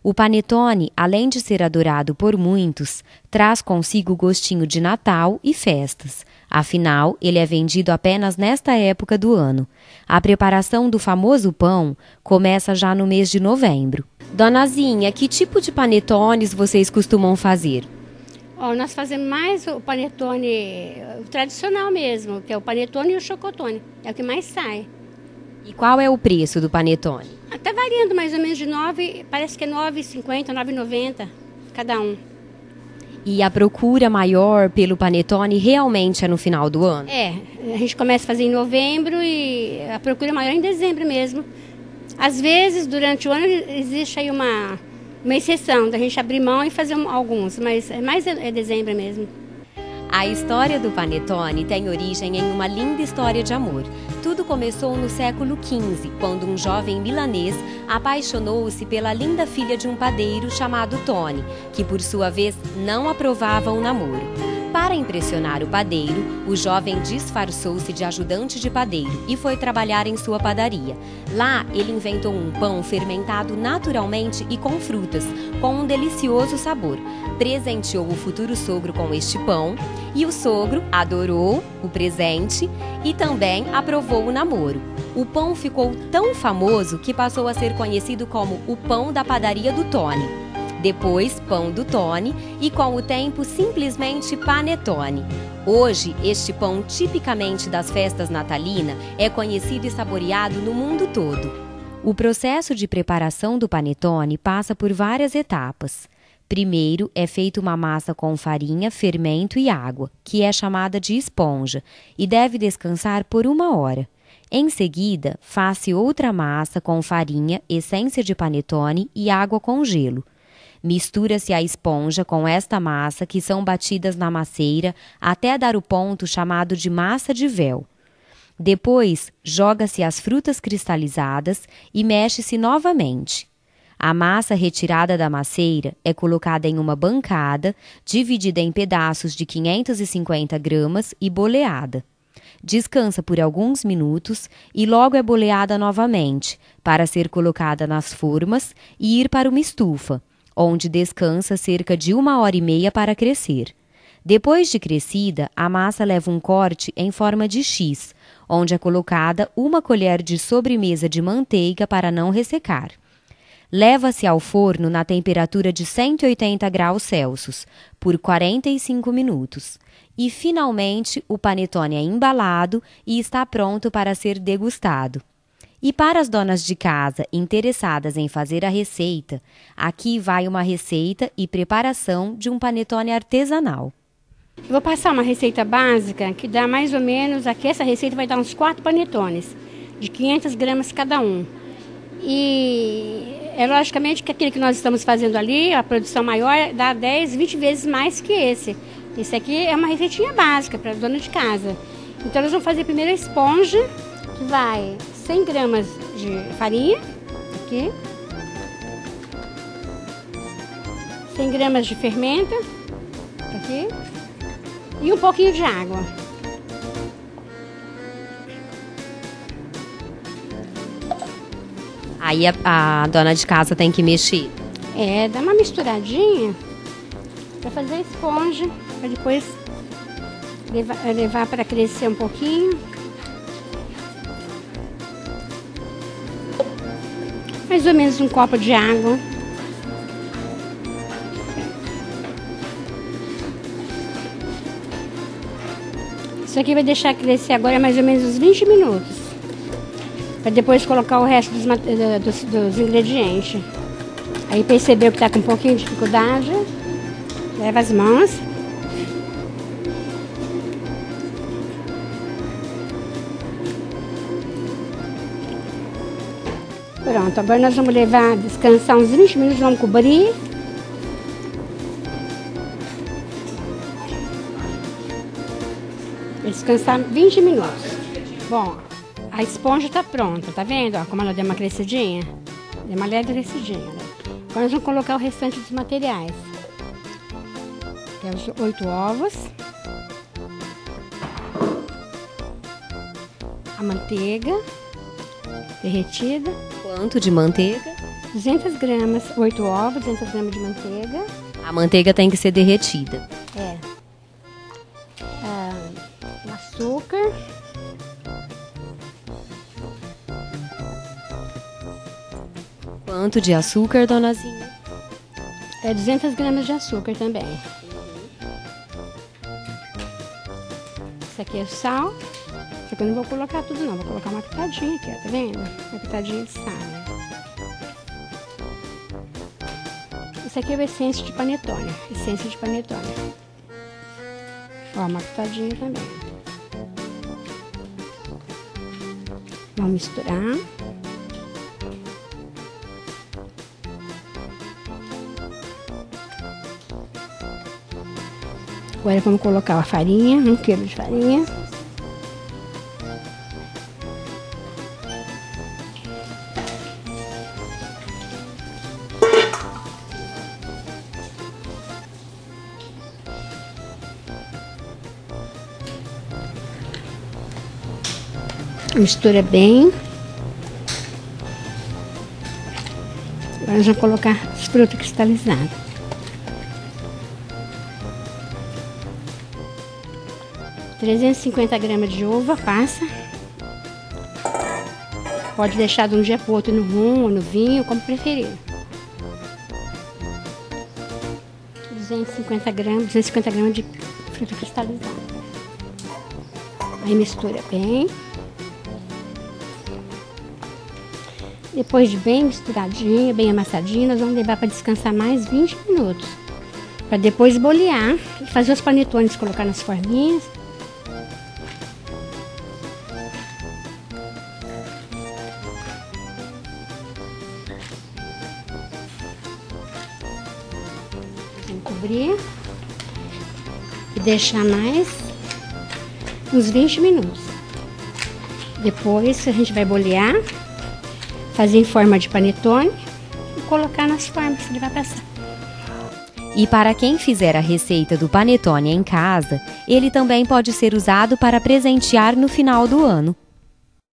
O panetone, além de ser adorado por muitos, traz consigo o gostinho de Natal e festas. Afinal, ele é vendido apenas nesta época do ano. A preparação do famoso pão começa já no mês de novembro. Dona Zinha, que tipo de panetones vocês costumam fazer? Nós fazemos mais o panetone o tradicional mesmo, que é o panetone e o chocotone. É o que mais sai. E qual é o preço do panetone? Está variando mais ou menos de 9, parece que é 9,50, 9,90 cada um. E a procura maior pelo panetone realmente é no final do ano? A gente começa a fazer em novembro e a procura maior é em dezembro mesmo. Às vezes, durante o ano, existe aí uma exceção da gente abrir mão e fazer alguns, mas mais é dezembro mesmo. A história do panetone tem origem em uma linda história de amor. Tudo começou no século XV, quando um jovem milanês apaixonou-se pela linda filha de um padeiro chamado Tony, que por sua vez não aprovava o namoro. Para impressionar o padeiro, o jovem disfarçou-se de ajudante de padeiro e foi trabalhar em sua padaria. Lá, ele inventou um pão fermentado naturalmente e com frutas, com um delicioso sabor. Presenteou o futuro sogro com este pão e o sogro adorou o presente e também aprovou o namoro. O pão ficou tão famoso que passou a ser conhecido como o pão da padaria do Tony. Depois, pão do Tony e, com o tempo, simplesmente panetone. Hoje, este pão tipicamente das festas natalinas é conhecido e saboreado no mundo todo. O processo de preparação do panetone passa por várias etapas. Primeiro, é feita uma massa com farinha, fermento e água, que é chamada de esponja, e deve descansar por 1 hora. Em seguida, faz-se outra massa com farinha, essência de panetone e água com gelo. Mistura-se a esponja com esta massa, que são batidas na masseira até dar o ponto chamado de massa de véu. Depois, joga-se as frutas cristalizadas e mexe-se novamente. A massa retirada da masseira é colocada em uma bancada, dividida em pedaços de 550 gramas e boleada. Descansa por alguns minutos e logo é boleada novamente, para ser colocada nas formas e ir para uma estufa, onde descansa cerca de 1h30 para crescer. Depois de crescida, a massa leva um corte em forma de X, onde é colocada 1 colher de sobremesa de manteiga para não ressecar. Leva-se ao forno na temperatura de 180 graus Celsius por 45 minutos. E, finalmente, o panetone é embalado e está pronto para ser degustado. E para as donas de casa interessadas em fazer a receita, aqui vai uma receita e preparação de um panetone artesanal. Eu vou passar uma receita básica que dá mais ou menos, aqui essa receita vai dar uns 4 panetones, de 500 gramas cada um. E é logicamente que aquele que nós estamos fazendo ali, a produção maior, dá 10, 20 vezes mais que esse. Esse aqui é uma receitinha básica para a dona de casa. Então nós vamos fazer primeiro a esponja, que vai 100 gramas de farinha, aqui, 100 gramas de fermento, aqui, e um pouquinho de água. Aí a dona de casa tem que mexer. Dá uma misturadinha para fazer a esponja, para depois levar para crescer um pouquinho. Mais ou menos um copo de água. Isso aqui vai deixar crescer agora mais ou menos uns 20 minutos. Para depois colocar o resto dos ingredientes. Aí percebeu que está com um pouquinho de dificuldade, leva as mãos. Pronto, agora nós vamos levar descansar uns 20 minutos, vamos cobrir. Descansar 20 minutos. Bom, a esponja está pronta, tá vendo? Ó, como ela deu uma crescidinha. Deu uma leve crescidinha, né? Agora nós vamos colocar o restante dos materiais. Que é os 8 ovos. A manteiga derretida. Quanto de manteiga? 200 gramas, 8 ovos, 200 gramas de manteiga. A manteiga tem que ser derretida. É. O açúcar. Quanto de açúcar, dona Zinha? 200 gramas de açúcar também. Isso aqui é sal. Isso aqui eu não vou colocar tudo não, vou colocar uma pitadinha aqui, ó, tá vendo? Uma pitadinha de sal. Isso aqui é o essência de panetone. Essência de panetone. Ó, uma pitadinha também. Vamos misturar. Agora vamos colocar a farinha, 1 quilo de farinha. Mistura bem. Agora nós vamos colocar as frutas cristalizadas. ,350 gramas de uva passa. Pode deixar de um dia para o outro no rum ou no vinho, como preferir. 250 gramas de fruta cristalizada. Aí mistura bem. Depois de bem misturadinha, bem amassadinha, nós vamos levar para descansar mais 20 minutos. Para depois bolear e fazer os panetones, colocar nas forminhas. Vamos cobrir e deixar mais uns 20 minutos. Depois a gente vai bolear, fazer em forma de panetone e colocar nas formas que ele vai passar. E para quem fizer a receita do panetone em casa, ele também pode ser usado para presentear no final do ano.